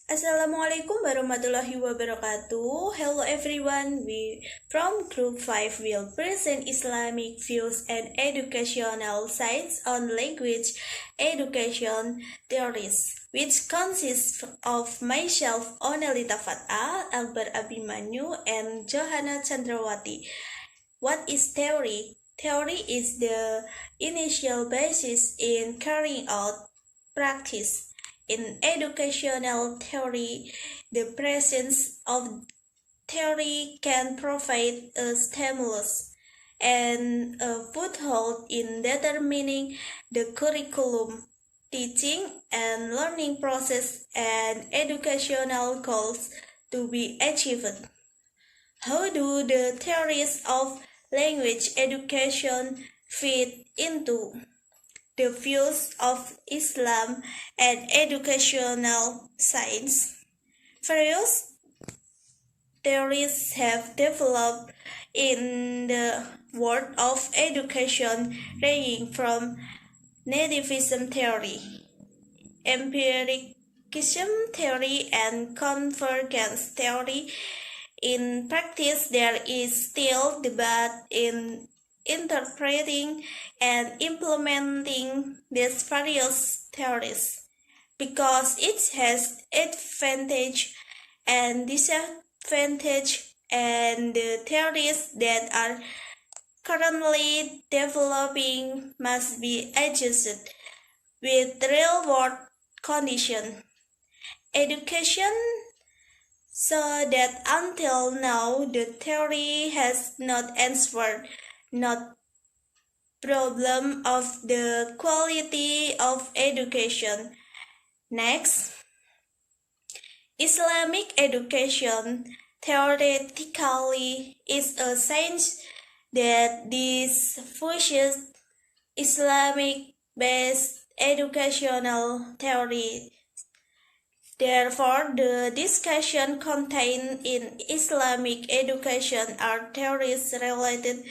Assalamualaikum warahmatullahi wabarakatuh. Hello everyone. We from Group 5 will present Islamic views and educational sites on language education theories, which consists of myself, Lintang Fatt'ah, Akbar Abimanyu, and Johanna Candrawati. What is theory? Theory is the initial basis in carrying out practice. In educational theory, the presence of theory can provide a stimulus and a foothold in determining the curriculum, teaching and learning process, and educational goals to be achieved. How do the theories of language education fit into the views of Islam and educational science? Various theories have developed in the world of education, ranging from nativism theory, empiricism theory, and convergence theory. In practice, there is still debate in interpreting and implementing these various theories because it has advantage and disadvantage, and the theories that are currently developing must be adjusted with real-world conditions. Education, so that until now the theory has not answered not problem of the quality of education. Next, Islamic education theoretically is a science that diffuses Islamic-based educational theory. Therefore, the discussion contained in Islamic education are theories related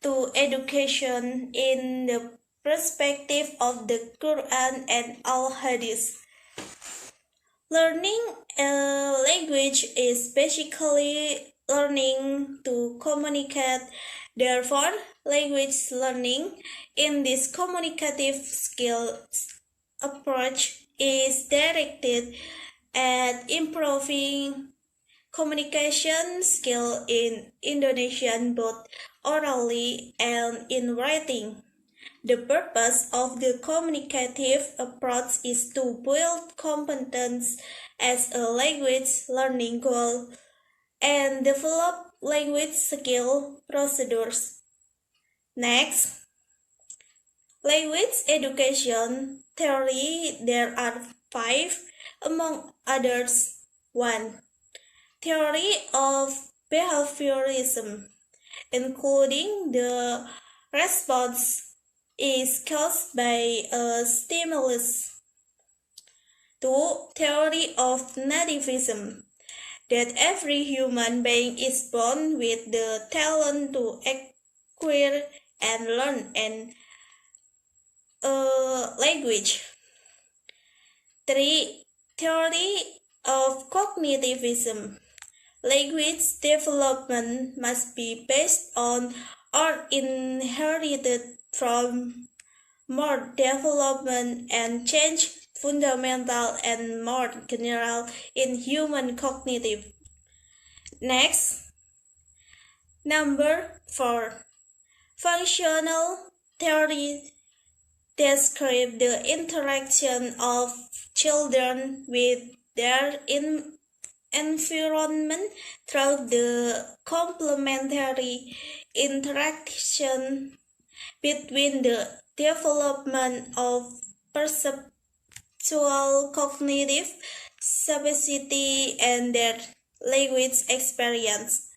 to education in the perspective of the Quran and Al-Hadith. Learning a language is basically learning to communicate. Therefore, language learning in this communicative skills approach is directed at improving communication skill in Indonesian both orally and in writing. The purpose of the communicative approach is to build competence as a language learning goal and develop language skill procedures. Next, language education theory. There are 5, among others. 1. Theory of behaviorism, including the response is caused by a stimulus. 2. Theory of nativism, that every human being is born with the talent to acquire and learn a language. 3. Theory of cognitivism, language development must be based on or inherited from more development and change fundamental and more general in human cognitive. Next, number 4. Functional theory describe the interaction of children with their environment through the complementary interaction between the development of perceptual cognitive capacity and their language experience.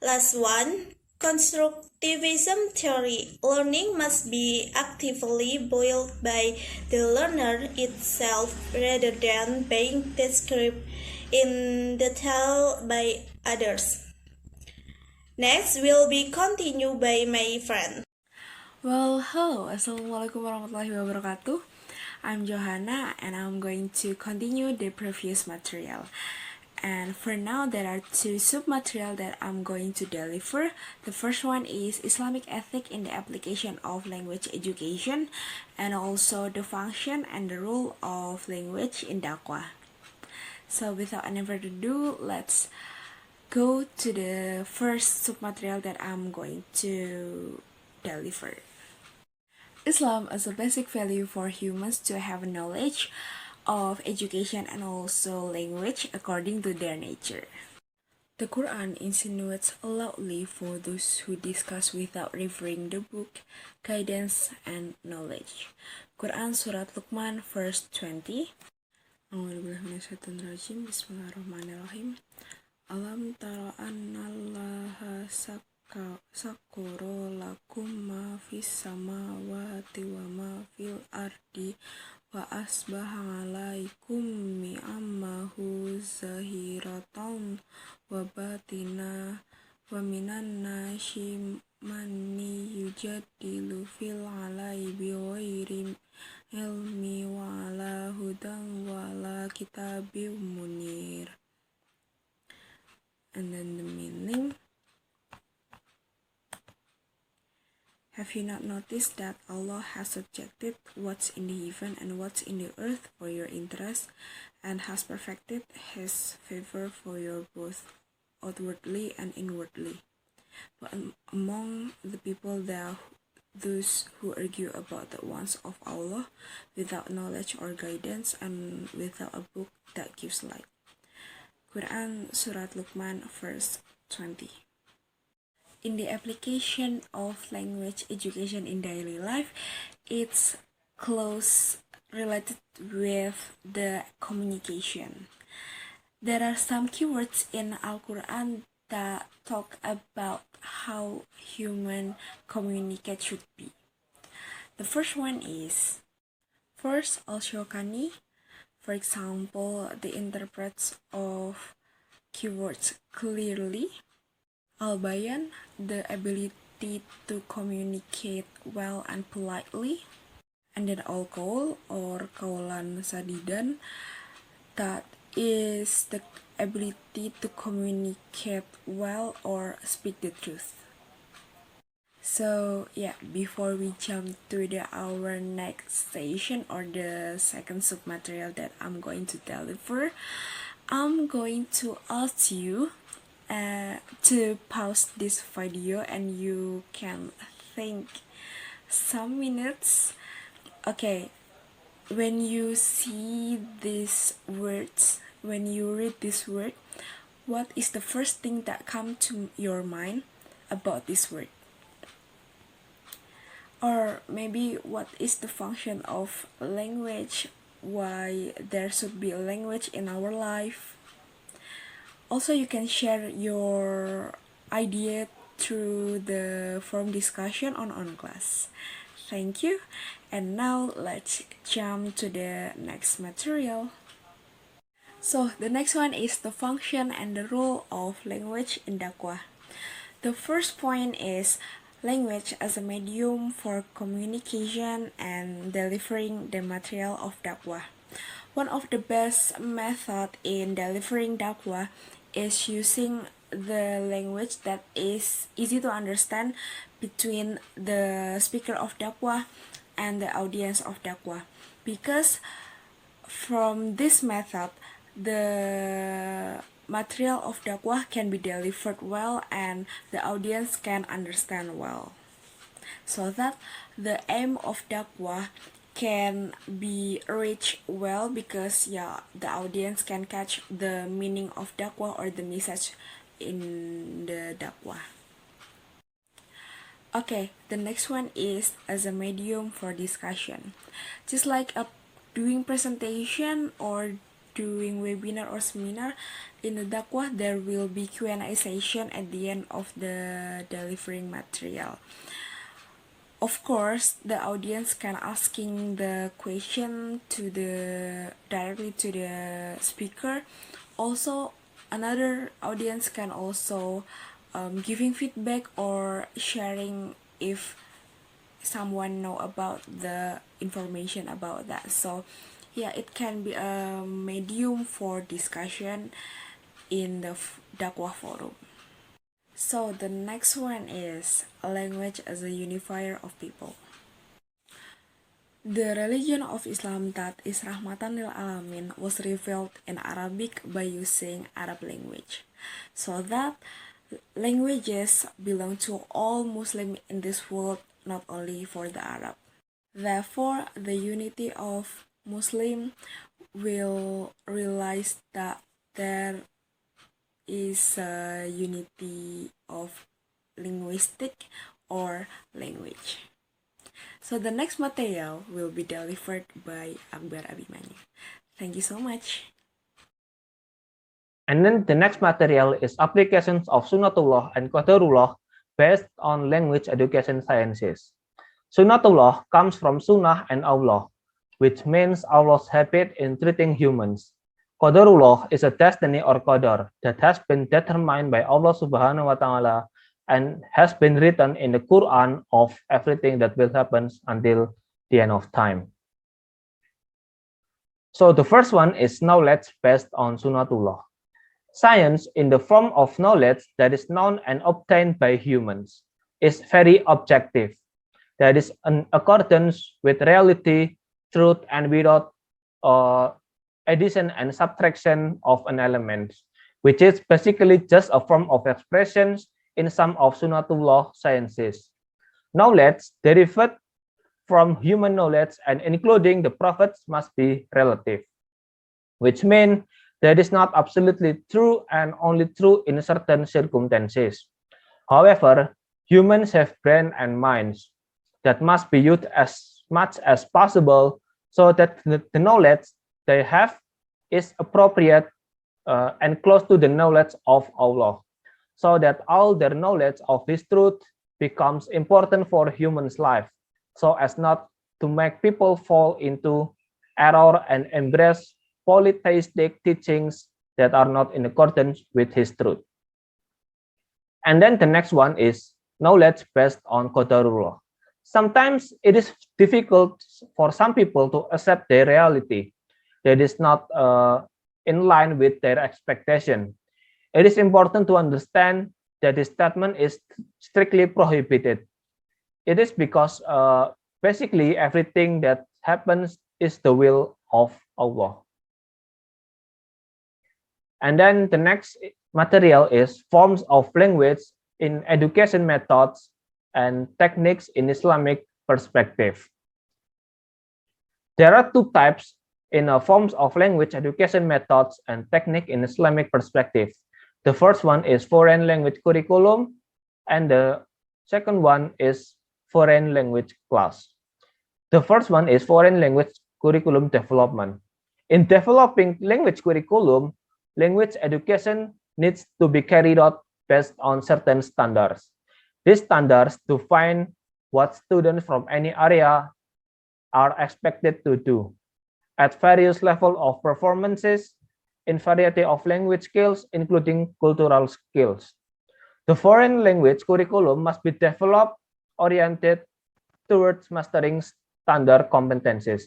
Last one, constructivism theory. Learning must be actively built by the learner itself rather than being described in detail by others. Next will be continued by my friend. Well, hello, Assalamualaikum warahmatullahi wabarakatuh. I'm Johanna and I'm going to continue the previous material. And for now, there are two sub-material that I'm going to deliver. The first one is Islamic ethic in the application of language education, and also the function and the role of language in dakwah. So without any further ado, let's go to the first sub-material that I'm going to deliver. Islam is a basic value for humans to have knowledge of education and also language according to their nature. The Quran insinuates loudly for those who discuss without referring the book, guidance, and knowledge. Quran Surat Luqman verse 20. Bismillahirrahmanirrahim. Alam tara annallaha sakoro lakum ma fis samawati wa ma fil ardi wa asbaha alaikum mi'ammahu zahiratan wa batina wa minan nasi manni yujadilu fil alai biwairi ilmi wa ala hudan wa ala kitabim munir. And then the meaning. Have you not noticed that Allah has subjected what's in the heaven and what's in the earth for your interest, and has perfected His favor for your both outwardly and inwardly? But among the people there are those who argue about the ones of Allah without knowledge or guidance and without a book that gives light. Quran Surat Luqman verse 20. In the application of language education in daily life, it's close related with the communication. There are some keywords in Al-Quran that talk about how human communicate should be. The first one is, first, al-Shawkani, for example, the interprets of keywords clearly. Al-Bayan, the ability to communicate well and politely. And then Al-Qaul or Qaulan Sadidan, that is the ability to communicate well or speak the truth. So yeah, before we jump to our next station or the second submaterial that I'm going to deliver, I'm going to ask you to pause this video and you can think some minutes. Okay, when you see these words, when you read this word, what is the first thing that comes to your mind about this word? Or maybe what is the function of language, why there should be a language in our life? Also, you can share your idea through the forum discussion on class. Thank you. And now let's jump to the next material. So the next one is the function and the role of language in dakwah. The first point is language as a medium for communication and delivering the material of dakwah. One of the best methods in delivering dakwah is using the language that is easy to understand between the speaker of dakwah and the audience of dakwah, because from this method the material of dakwah can be delivered well and the audience can understand well, so that the aim of dakwah can be reached well, because the audience can catch the meaning of dakwah or the message in the dakwah. Okay, the next one is as a medium for discussion. Just like doing presentation or doing webinar or seminar, in the dakwah there will be Q&A session at the end of the delivering material. Of course, the audience can asking the question directly to the speaker. Also, another audience can also giving feedback or sharing if someone know about the information about that. So yeah, it can be a medium for discussion in the dakwah forum. So the next one is language as a unifier of people. The religion of Islam, that is Rahmatan lil Alamin, was revealed in Arabic by using Arab language. So that languages belong to all Muslims in this world, not only for the Arab. Therefore, the unity of Muslim will realize that there is a unity of linguistic or language. So the next material will be delivered by Akbar Abimanyu. Thank you so much. And then the next material is applications of Sunnatullah and Qadarullah based on language education sciences. Sunnatullah comes from Sunnah and Allah, which means Allah's habit in treating humans. Qadarullah is a destiny or qadar that has been determined by Allah Subhanahu wa Ta'ala and has been written in the Quran of everything that will happen until the end of time. So the first one is knowledge based on Sunnatullah. Science in the form of knowledge that is known and obtained by humans is very objective. That is in accordance with reality, truth, and without addition and subtraction of an element, which is basically just a form of expressions in some of Sunnatullah sciences. Knowledge derived from human knowledge and including the prophets must be relative, which means that is not absolutely true and only true in certain circumstances. However, humans have brain and minds that must be used as much as possible so that the knowledge they have is appropriate and close to the knowledge of Allah, so that all their knowledge of this truth becomes important for humans' life, so as not to make people fall into error and embrace polytheistic teachings that are not in accordance with his truth. And then the next one is knowledge based on Qadarullah. Sometimes it is difficult for some people to accept their reality that is not in line with their expectation. It is important to understand that this statement is strictly prohibited. It is because basically everything that happens is the will of Allah. And then the next material is forms of language in education methods and techniques in Islamic perspective. There are two types in forms of language education methods and technique in Islamic perspective. The first one is foreign language curriculum, and the second one is foreign language class. The first one is foreign language curriculum development. In developing language curriculum, language education needs to be carried out based on certain standards. These standards define what students from any area are expected to do at various levels of performances in variety of language skills, including cultural skills. The foreign language curriculum must be developed oriented towards mastering standard competencies.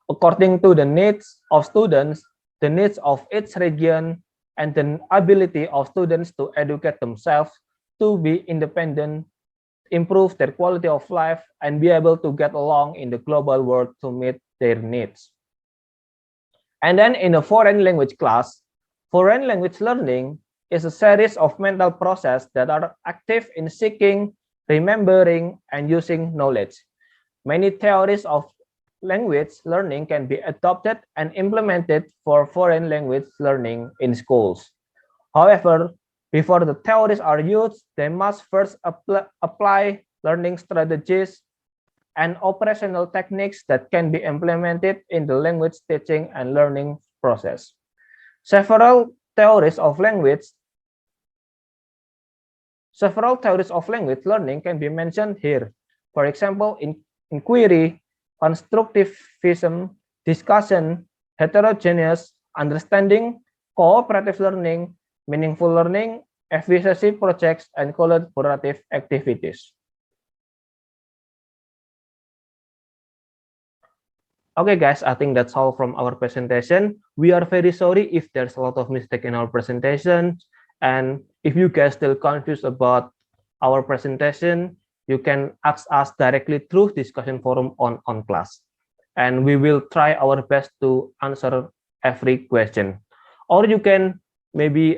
According to the needs of students, the needs of each region, and the ability of students to educate themselves, to be independent, improve their quality of life, and be able to get along in the global world to meet their needs. And then in a foreign language class, foreign language learning is a series of mental processes that are active in seeking, remembering, and using knowledge. Many theories of language learning can be adopted and implemented for foreign language learning in schools. However, before the theories are used, they must first apply learning strategies and operational techniques that can be implemented in the language teaching and learning process. Several theories of language learning can be mentioned here. For example, inquiry, constructivism, discussion, heterogeneous, understanding, cooperative learning, meaningful learning, efficiency projects, and collaborative activities. Okay, guys, I think that's all from our presentation. We are very sorry if there's a lot of mistake in our presentation. And if you guys still confused about our presentation, you can ask us directly through discussion forum on class. And we will try our best to answer every question. Or you can maybe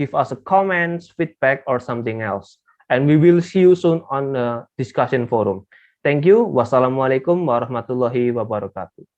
give us a comments, feedback, or something else. And we will see you soon on the discussion forum. Thank you. Wassalamualaikum warahmatullahi wabarakatuh.